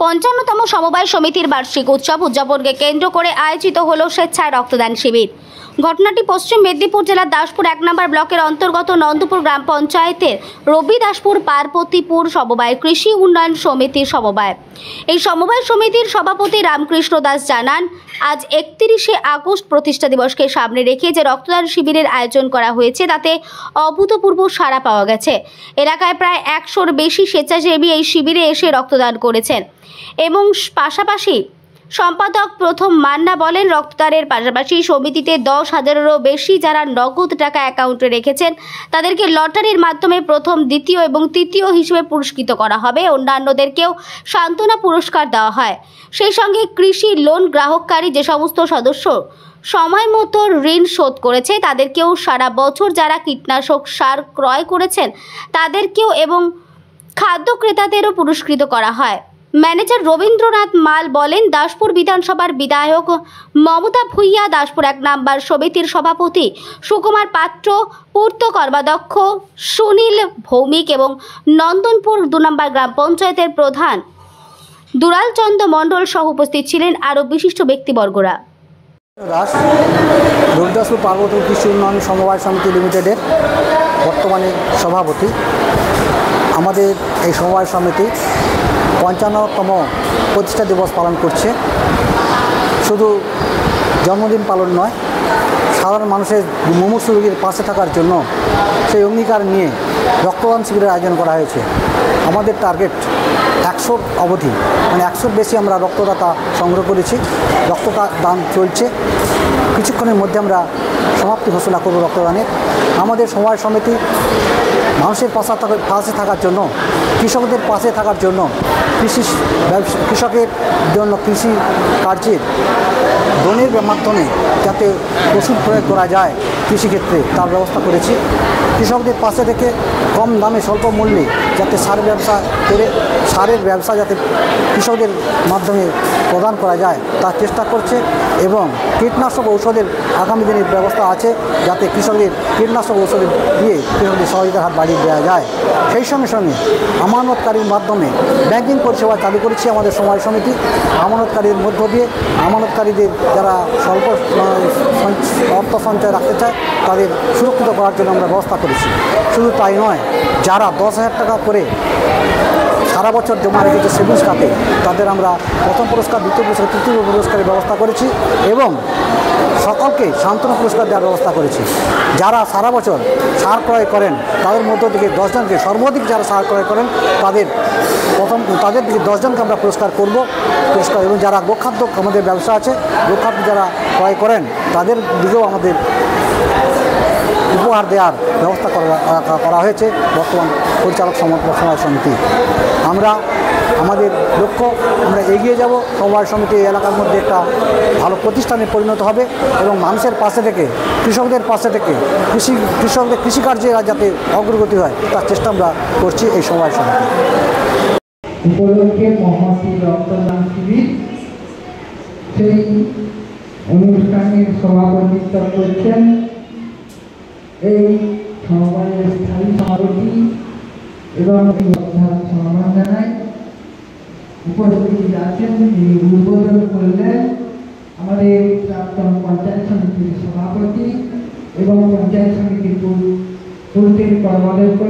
55তম সমবায় সমিতির বার্ষিক উৎসব উদযাপনকে কেন্দ্র করে আয়োজিত হলো স্বেচ্ছায় রক্তদান শিবির। ঘটনাটি পশ্চিম মেদিনীপুর জেলার দাসপুর 1 নম্বর ব্লকের অন্তর্গত নন্দপুর গ্রাম পঞ্চায়েতের রবিদাসপুর পার্বতীপুর সমবায় কৃষি উন্নয়ন সমিতির সমবায়। এই সমবায় সমিতির সভাপতি রামকৃষ্ণ দাস জানান, আজ 31শে আগস্ট প্রতিষ্ঠা দিবসকে সামনে রেখে যে রক্তদান শিবিরের আয়োজন করা হয়েছে তাতে অভূতপূর্ব সাড়া পাওয়া গেছে। এলাকায় প্রায় 100-র বেশি স্বেচ্ছাসেবী এই শিবিরে এসে রক্তদান করেছেন এবং পাশাপাশি সম্পাদক প্রথম মান্না বলেন, রক্তদানের পাশাপাশি সমিতিতে 10,000-এরও বেশি যারা নগদ টাকা অ্যাকাউন্টে রেখেছেন তাদেরকে লটারির মাধ্যমে প্রথম, দ্বিতীয় এবং তৃতীয় হিসেবে পুরস্কৃত করা হবে। অন্যান্যদেরকেও সান্ত্বনা পুরস্কার দেওয়া হয়। সেই সঙ্গে কৃষি লোন গ্রাহককারী যে সমস্ত সদস্য সময় মতো ঋণ শোধ করেছে তাদেরকেও, সারা বছর যারা কীটনাশক সার ক্রয় করেছেন তাদেরকেও এবং খাদ্য ক্রেতাদেরও পুরস্কৃত করা হয়। ম্যানেজার রবীন্দ্রনাথ মাল বলেন, দাসপুর বিধানসভার বিধায়ক মমতা ভূঁইয়া, দাসপুর 1 নম্বর সমিতির সভাপতি সুকুমার পাত্র, পূর্ত কর্মাধ্যক্ষ সুনীল ভৌমিক এবং নন্দনপুর 2 নম্বর গ্রাম পঞ্চায়েতের প্রধান দুলালচন্দ্র মণ্ডল সহ উপস্থিত ছিলেন আরও বিশিষ্ট ব্যক্তিবর্গরা। রবিদাসপুর পার্বতীপুর কৃষি উন্নয়ন সমবায় সমিতি লিমিটেডের বর্তমানে সভাপতি। আমাদের এই সমবায় সমিতি 55তম প্রতিষ্ঠা দিবস পালন করছে। শুধু জন্মদিন পালন নয়, সাধারণ মানুষের মুমূর্ষু রোগীর পাশে থাকার জন্য সেই অঙ্গীকার নিয়ে রক্তদান শিবিরের আয়োজন করা হয়েছে। আমাদের টার্গেট 100 অবধি, মানে 100-র বেশি আমরা রক্তদাতা সংগ্রহ করেছি। রক্তদান চলছে, কিছুক্ষণের মধ্যে আমরা সমাপ্তি ঘোষণা করব রক্তদানের। আমাদের সমবায় সমিতি মানুষের পাশে থাকার জন্য, কৃষকদের পাশে থাকার জন্য, কৃষকের জন্য কৃষি কার্যের লোনের মাধ্যমে যাতে ওষুধ প্রয়োগ করা যায় কৃষিক্ষেত্রে তার ব্যবস্থা করেছি। কৃষকদের পাশে থেকে কম দামে স্বল্প মূল্যে যাতে সারের ব্যবসা যাতে কৃষকদের মাধ্যমে প্রদান করা যায় তার চেষ্টা করছে এবং কীটনাশক ঔষধের আগামী দিনের ব্যবস্থা আছে যাতে কৃষকদের কীটনাশক ঔষধ দিয়ে কৃষকদের সহযোগিতার হাত বাড়িয়ে দেওয়া যায়। সেই সঙ্গে সঙ্গে আমানতকারীর মাধ্যমে ব্যাংকিং পরিষেবা চালু করেছি আমাদের সমবায় সমিতি। আমানতকারীর মধ্য দিয়ে আমানতকারীদের যারা স্বল্প অর্থ সঞ্চয় রাখতে চায় তাদের সুরক্ষিত করার জন্য আমরা ব্যবস্থা করেছি। শুধু তাই নয়, যারা 10,000 টাকা করে সারা বছর জমা রেখেছে সেভিংস খাতে তাদের আমরা প্রথম পুরস্কার, দ্বিতীয় পুরস্কার, তৃতীয় পুরস্কারের ব্যবস্থা করেছি এবং সকলকে সান্ত্বনা পুরস্কার দেওয়ার ব্যবস্থা করেছি। যারা সারা বছর সার ক্রয় করেন তাদের মধ্য থেকে 10 জনকে, সর্বাধিক যারা সার ক্রয় করেন তাদের দিকে 10 জনকে আমরা পুরস্কার এবং যারা গোখাদ্য, আমাদের ব্যবসা আছে, গোখাদ্য যারা ক্রয় করেন তাদের দিকেও আমাদের উপহার দেওয়ার ব্যবস্থা করা হয়েছে বর্তমান পরিচালক সমবায় সমিতি। আমাদের লক্ষ্য, আমরা এগিয়ে যাব। সমবায় সমিতি এলাকার মধ্যে একটা ভালো প্রতিষ্ঠানে পরিণত হবে এবং মানুষের পাশে থেকে, কৃষকদের পাশে থেকে কৃষকদের কৃষিকার্যে যাতে অগ্রগতি হয় তার চেষ্টা আমরা করছি এই সমবায় সমিতি। উপলক্ষে মহতি রক্তদান শিবির, সেই অনুষ্ঠানের সভাপতিত্ব করছেন এই সমবায়ের স্থায়ী সভাপতি এবং সম্মান জানাই। উপস্থিত আছেন, তিনি উদ্বোধন করলেন আমাদের প্রাক্তন পঞ্চায়েত সমিতির সভাপতি এবং পঞ্চায়েত সমিতির পূর্তের কর্মাধ্যক্ষ